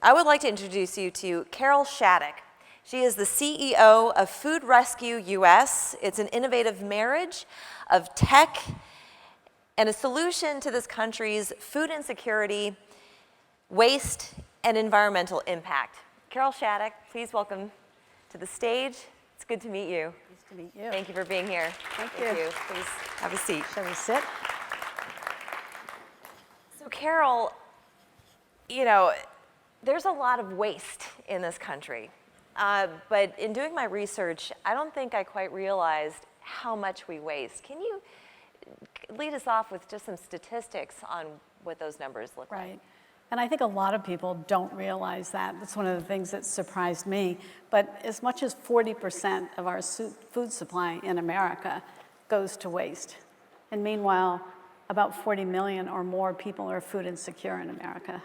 I would like to introduce you to Carol Shattuck. She is the CEO of Food Rescue US. It's an innovative marriage of tech and a solution to this country's food insecurity, waste, and environmental impact. Carol Shattuck, please welcome to the stage. It's good to meet you. Nice to meet you. Thank you for being here. Thank you. Please have a seat. Shall we sit? So Carol, you know, there's a lot of waste in this country. But in doing my research, I don't think I quite realized how much we waste. Can you lead us off with just some statistics on what those numbers look like? Right. And I think a lot of people don't realize that. That's one of the things that surprised me. But as much as 40% of our food supply in America goes to waste. And meanwhile, about 40 million or more people are food insecure in America.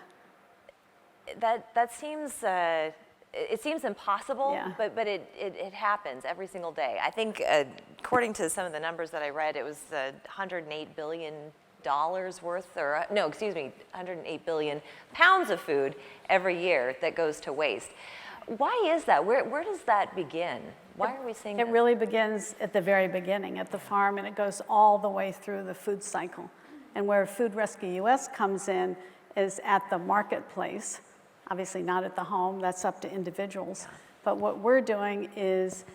That seems, it seems impossible, Yeah. but it happens every single day. I think according to some of the numbers that I read, it was $108 billion worth, or no, excuse me, 108 billion pounds of food every year that goes to waste. Why is that? Where does that begin? Why are we seeing It this? really begins at the very beginning, at the farm, and it goes all the way through the food cycle. And where Food Rescue US comes in is at the marketplace, obviously not at the home, that's up to individuals. But what we're doing is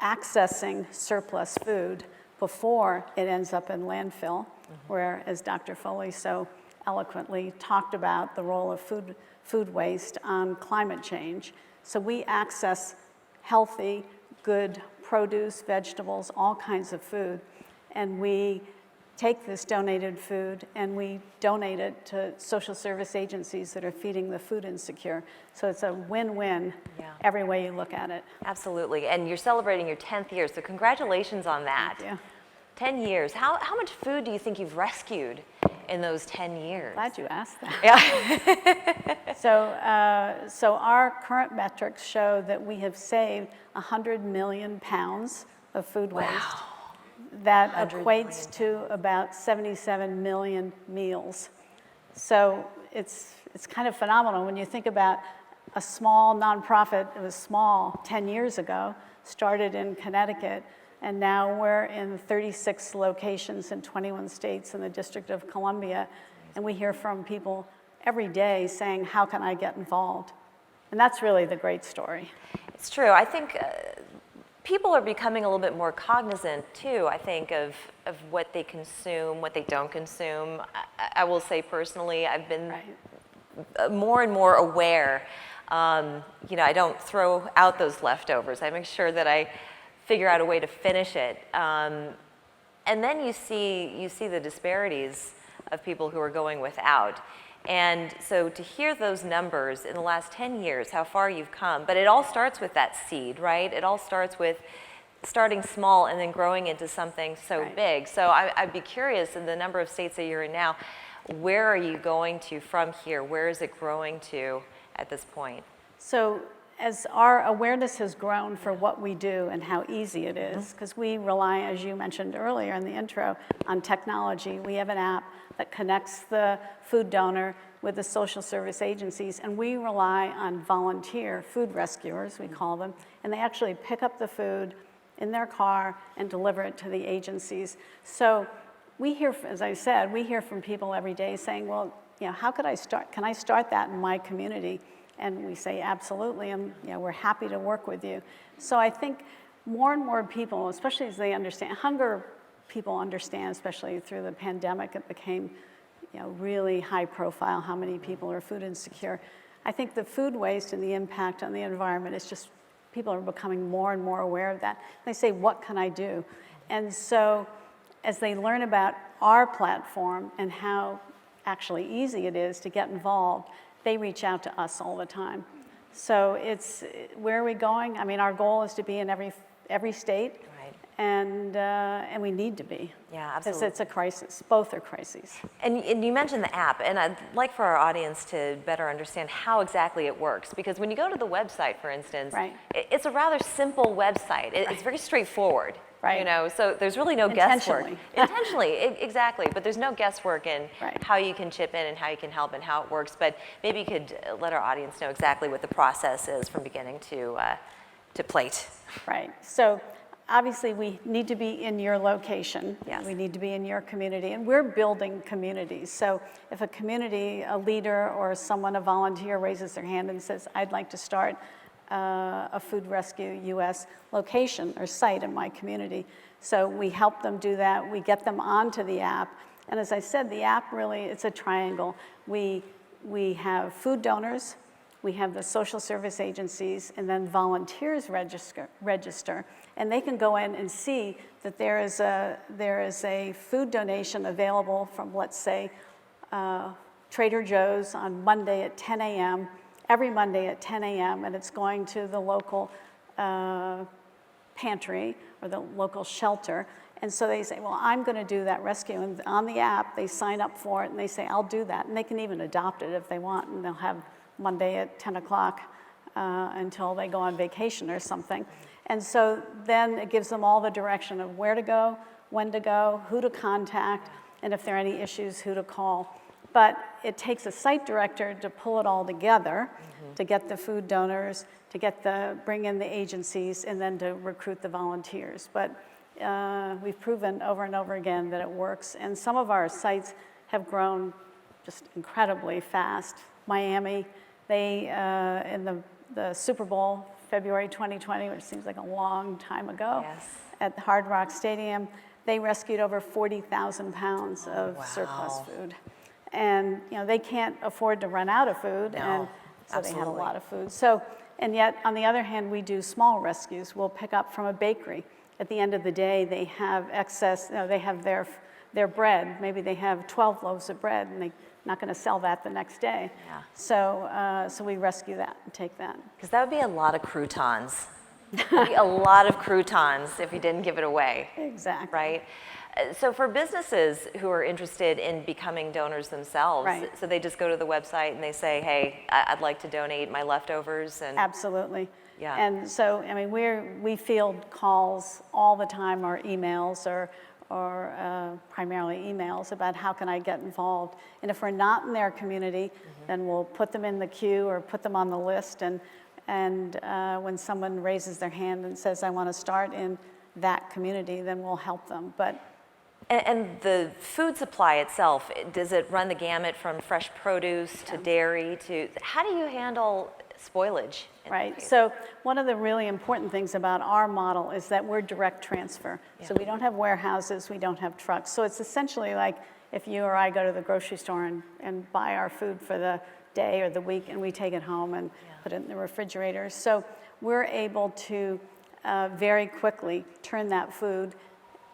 accessing surplus food before it ends up in landfill, where, as Dr. Foley so eloquently talked about, the role of food waste on climate change. So we access healthy, good produce, vegetables, all kinds of food, and we take this donated food and we donate it to social service agencies that are feeding the food insecure. So it's a win-win every way you look at it. Absolutely, and you're celebrating your 10th year, so congratulations on that. Thank you. 10 years. How much food do you think you've rescued in those 10 years? Glad you asked that. Yeah. So our current metrics show that we have saved 100 million pounds of food waste. Wow. That 100 equates to about 77 million meals. So it's kind of phenomenal when you think about a small nonprofit. It was small 10 years ago, started in Connecticut, and now we're in 36 locations in 21 states in the District of Columbia, and we hear from people every day saying, how can I get involved? And that's really the great story. It's true. I think people are becoming a little bit more cognizant, too, I think, of what they consume, what they don't consume. I will say personally, I've been more and more aware. You know, I don't throw out those leftovers. I make sure that I figure out a way to finish it. And then you see the disparities of people who are going without. And so to hear those numbers in the last 10 years, how far you've come, but it all starts with that seed, right? It all starts with starting small and then growing into something so big. So I'd be curious, in the number of states that you're in now, where are you going to from here? Where is it growing to at this point? So as our awareness has grown for what we do and how easy it is, because we rely, as you mentioned earlier in the intro, on technology. We have an app that connects the food donor with the social service agencies, and we rely on volunteer food rescuers, we call them, and they actually pick up the food in their car and deliver it to the agencies. So we hear, as I said, we hear from people every day saying, well, you know, how could I start? Can I start that in my community? And we say, absolutely, and you know, we're happy to work with you. So I think more and more people, especially as they understand, hunger people understand, especially through the pandemic, it became, you know, really high profile how many people are food insecure. I think the food waste and the impact on the environment is just, people are becoming more and more aware of that. They say, what can I do? And so as they learn about our platform and how actually easy it is to get involved, they reach out to us all the time. So it's, where are we going? I mean, our goal is to be in every state, and we need to be. Yeah, absolutely. It's a crisis. Both are crises. And you mentioned the app, and I'd like for our audience to better understand how exactly it works. Because when you go to the website, for instance, it's a rather simple website. It's very straightforward. Right. You know, so there's really no guesswork. Intentionally. Exactly. But there's no guesswork in Right. how you can chip in and how you can help and how it works. But maybe you could let our audience know exactly what the process is from beginning to plate. Right. So obviously we need to be in your location. Yes. We need to be in your community, and we're building communities. So if a community, a leader or someone, a volunteer raises their hand and says, I'd like to start a Food Rescue US location or site in my community. So we help them do that. We get them onto the app. And as I said, the app really, it's a triangle. We have food donors, we have the social service agencies, and then volunteers register. And they can go in and see that there is a food donation available from, let's say, Trader Joe's on Monday at 10 a.m., every Monday at 10 a.m., and it's going to the local pantry or the local shelter. And so they say, well, I'm going to do that rescue. And on the app, they sign up for it, and they say, I'll do that. And they can even adopt it if they want, and they'll have Monday at 10 o'clock until they go on vacation or something. And so then it gives them all the direction of where to go, when to go, who to contact, and if there are any issues, who to call. But it takes a site director to pull it all together, to get the food donors, to bring in the agencies, and then to recruit the volunteers. But we've proven over and over again that it works. And some of our sites have grown just incredibly fast. Miami, they, in the Super Bowl, February 2020, which seems like a long time ago, Yes. at the Hard Rock Stadium, they rescued over 40,000 pounds of Wow. surplus food. And they can't afford to run out of food, No, and so they had a absolutely. lot of food. So, and yet, on the other hand, we do small rescues. We'll pick up from a bakery. At the end of the day, they have excess, they have their bread. Maybe they have 12 loaves of bread, and they're not going to sell that the next day. Yeah. So we rescue that and take that. Because that would be a lot of croutons. It'd be a lot of croutons if you didn't give it away. Exactly. Right? So for businesses who are interested in becoming donors themselves, Right. so they just go to the website and they say, hey, I'd like to donate my leftovers. And Absolutely. Yeah. And so, I mean, we field calls all the time, or emails, or primarily emails about how can I get involved. And if we're not in their community, then we'll put them in the queue or put them on the list. And when someone raises their hand and says, I want to start in that community, then we'll help them. But And the food supply itself, does it run the gamut from fresh produce to dairy to, how do you handle spoilage? Right. So one of the really important things about our model is that we're direct transfer. So we don't have warehouses, we don't have trucks. So it's essentially like if you or I go to the grocery store and buy our food for the day or the week, and we take it home and put it in the refrigerator. So we're able to very quickly turn that food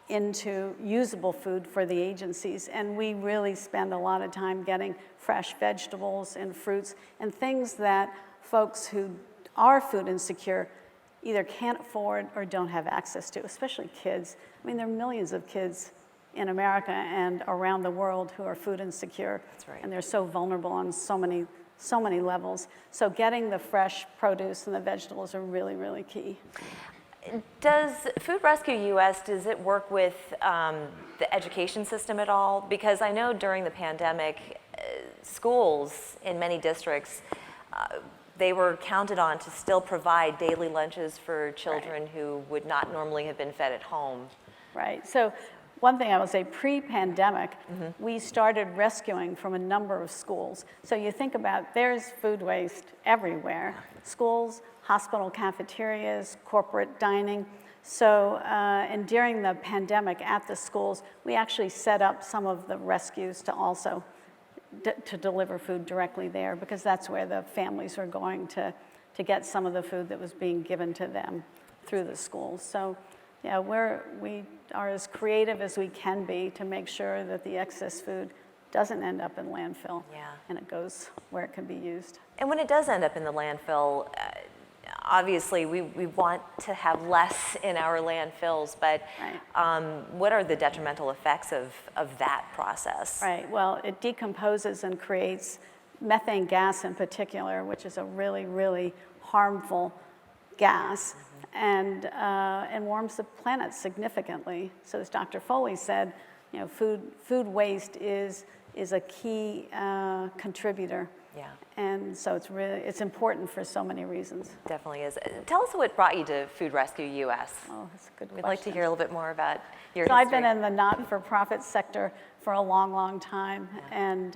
into usable food for the agencies. And we really spend a lot of time getting fresh vegetables and fruits and things that folks who are food insecure either can't afford or don't have access to, especially kids. I mean, there are millions of kids in America and around the world who are food insecure. That's right. And they're so vulnerable on so many levels. So getting the fresh produce and the vegetables are really, really key. Does Food Rescue US, does it work with the education system at all? Because I know during the pandemic, schools in many districts, they were counted on to still provide daily lunches for children who would not normally have been fed at home. Right. So one thing I will say, pre-pandemic, we started rescuing from a number of schools. So you think about, there's food waste everywhere. Schools, hospital cafeterias, corporate dining. So, and during the pandemic at the schools, we actually set up some of the rescues to also to deliver food directly there, because that's where the families were going to get some of the food that was being given to them through the schools. So yeah, we are as creative as we can be to make sure that the excess food doesn't end up in landfill. Yeah. And it goes where it can be used. And when it does end up in the landfill, obviously we want to have less in our landfills, but what are the detrimental effects of that process? Right, well, it decomposes and creates methane gas in particular, which is a really, really harmful gas and warms the planet significantly. So as Dr. Foley said, you know, food waste is a key contributor. Yeah. And so it's important for so many reasons. Definitely is. Tell us what brought you to Food Rescue US. Oh, that's a good We'd question. like to hear a little bit more about your So history. I've been in the not-for-profit sector for a long, long time, and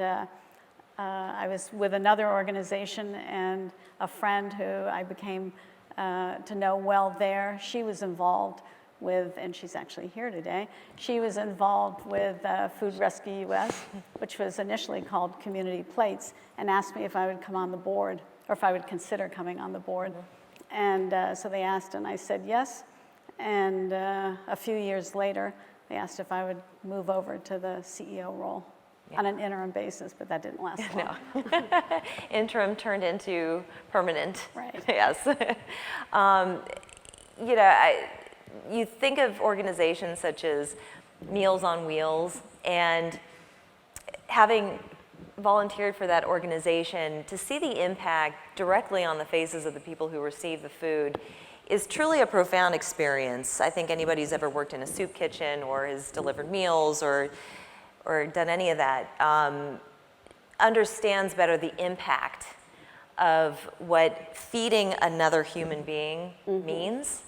I was with another organization and a friend who I became to know well there. She was involved with, and she's actually here today, she was involved with Food Rescue US, which was initially called Community Plates, and asked me if I would come on the board, or if I would consider coming on the board. And so they asked, and I said yes. And a few years later, they asked if I would move over to the CEO role on an interim basis, but that didn't last long. No. Interim turned into permanent. Right. Yes. You know, you think of organizations such as Meals on Wheels, and having volunteered for that organization, to see the impact directly on the faces of the people who receive the food is truly a profound experience. I think anybody who's ever worked in a soup kitchen or has delivered meals or done any of that understands better the impact of what feeding another human being means.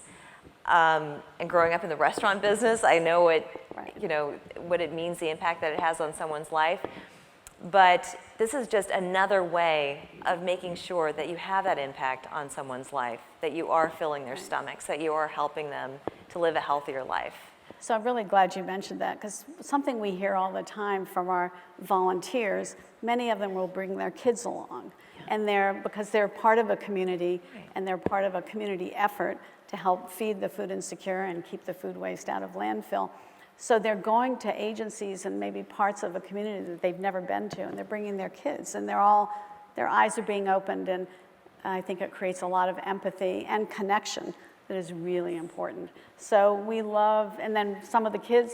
And growing up in the restaurant business, I know what it means, the impact that it has on someone's life. But this is just another way of making sure that you have that impact on someone's life, that you are filling their stomachs, that you are helping them to live a healthier life. So I'm really glad you mentioned that, because something we hear all the time from our volunteers, many of them will bring their kids along. And because they're part of a community, and they're part of a community effort to help feed the food insecure and keep the food waste out of landfill. So they're going to agencies and maybe parts of a community that they've never been to, and they're bringing their kids, and their eyes are being opened, and I think it creates a lot of empathy and connection that is really important. So we love, and then some of the kids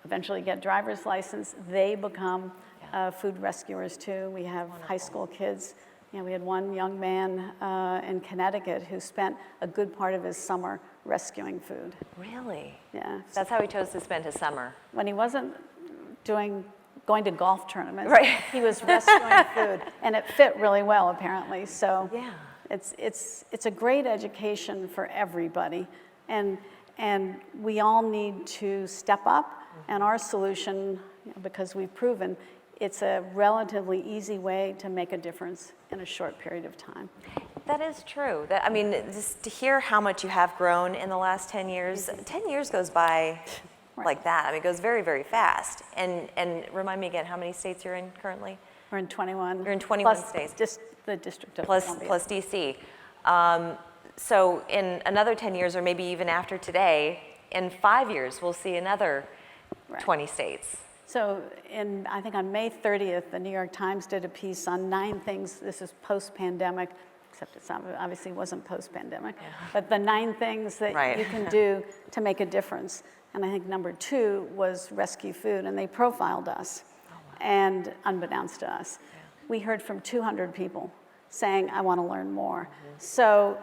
eventually get driver's license. They become food rescuers too. We have high school kids. You know, we had one young man in Connecticut who spent a good part of his summer rescuing food. Really? Yeah. That's how he chose to spend his summer. When he wasn't going to golf tournaments, Right. he was rescuing food, and it fit really well apparently. So Yeah. it's a great education for everybody, and we all need to step up. And our solution, because we've proven, it's a relatively easy way to make a difference in a short period of time. That is true. I mean, just to hear how much you have grown in the last 10 years, 10 years goes by like that. I mean, it goes very, very fast. And remind me again, how many states you're in currently? We're in 21. You're in 21 plus states. Just the District of Plus Columbia. DC. So in another 10 years, or maybe even after today, in 5 years, we'll see another 20 states. So I think on May 30th, the New York Times did a piece on 9 things, this is post-pandemic, except it obviously wasn't post-pandemic, but the 9 things that you can do to make a difference. And I think number 2 was rescue food, and they profiled us, and unbeknownst to us. We heard from 200 people saying, I want to learn more. So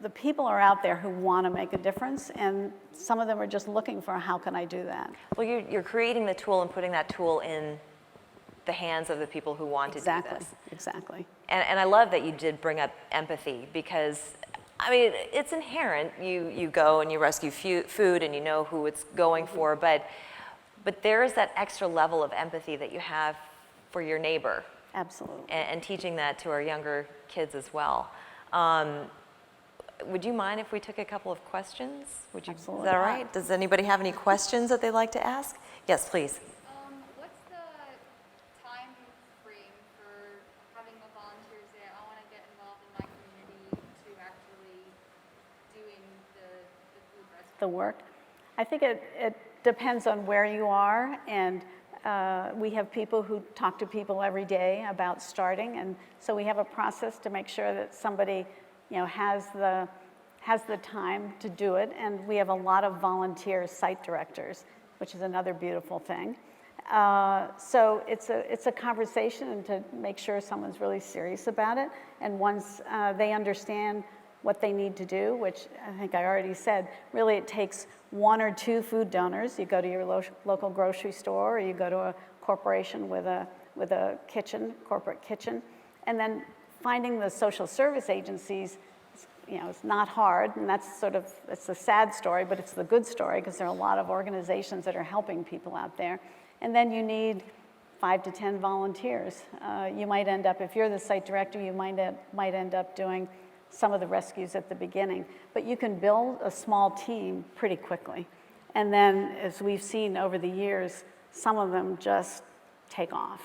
the people are out there who want to make a difference, and some of them are just looking for, how can I do that? Well, you're creating the tool and putting that tool in the hands of the people who want to do this. Exactly. And I love that you did bring up empathy, because, I mean, it's inherent. You go and you rescue food and you know who it's going for, but there is that extra level of empathy that you have for your neighbor. Absolutely. And teaching that to our younger kids as well. Would you mind if we took a couple of questions? Absolutely. Is that all right? Does anybody have any questions that they'd like to ask? Yes, please. What's the time frame for having a volunteer say, I want to get involved in my community, to actually doing the food rescue? The work. I think it depends on where you are, and we have people who talk to people every day about starting, and so we have a process to make sure that somebody has the time to do it, and we have a lot of volunteer site directors, which is another beautiful thing. So it's a conversation, and to make sure someone's really serious about it, and once they understand what they need to do, which I think I already said, really it takes 1 or 2 food donors. You go to your local grocery store, or you go to a corporation with a kitchen, corporate kitchen, and then finding the social service agencies, you know, it's not hard, and that's sort of, it's the sad story, but it's the good story, because there are a lot of organizations that are helping people out there. And then you need 5 to 10 volunteers. You might end up, if you're the site director, you might end up doing some of the rescues at the beginning, but you can build a small team pretty quickly. And then, as we've seen over the years, some of them just take off.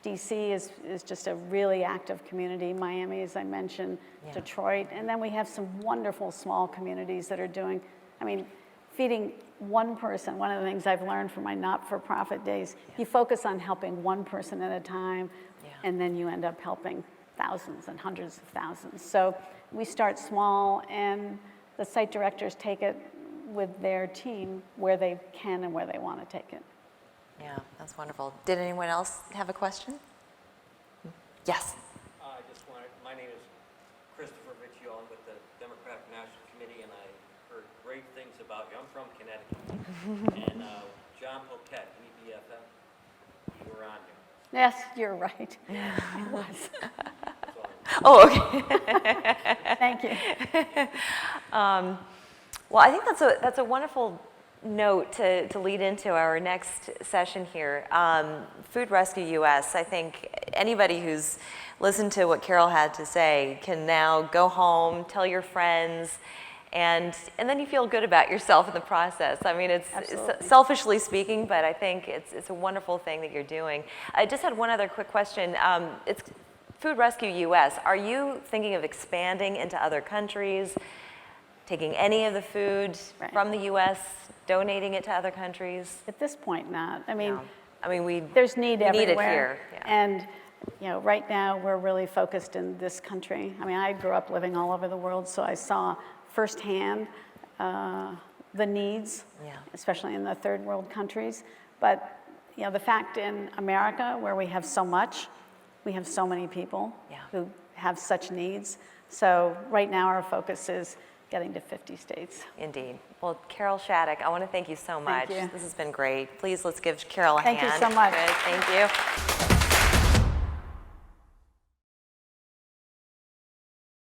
DC is just a really active community. Miami, as I mentioned, Yeah. Detroit, and then we have some wonderful small communities that are doing, I mean, feeding one person. One of the things I've learned from my not-for-profit days, you focus on helping one person at a time, and then you end up helping thousands and hundreds of thousands. So we start small, and the site directors take it with their team where they can and where they want to take it. Yeah, that's wonderful. Did anyone else have a question? Yes. I just wanted, my name is Christopher Riccio. I'm with the Democratic National Committee, and I heard great things about you. I'm from Connecticut. And John Poquette, EBFM, you were on here. Yes, you're right. It was. So Oh, okay. Thank you. Well, I think that's a wonderful note to lead into our next session here. Food Rescue US, I think anybody who's listened to what Carol had to say can now go home, tell your friends, and then you feel good about yourself in the process. I mean, it's selfishly speaking, but I think it's a wonderful thing that you're doing. I just had one other quick question. It's Food Rescue US. Are you thinking of expanding into other countries, taking any of the food from the US, donating it to other countries? At this point, not. I mean, No. I mean, there's need we everywhere. need it here. Yeah. And, you know, right now we're really focused in this country. I mean, I grew up living all over the world, so I saw firsthand the needs, especially in the third world countries. But, you know, the fact in America, where we have so much, we have so many people who have such needs. So right now our focus is getting to 50 states. Indeed. Well, Carol Shattuck, I want to thank you so much. Thank you. This has been great. Please, let's give Carol a Thank you hand. so much. Good, thank you.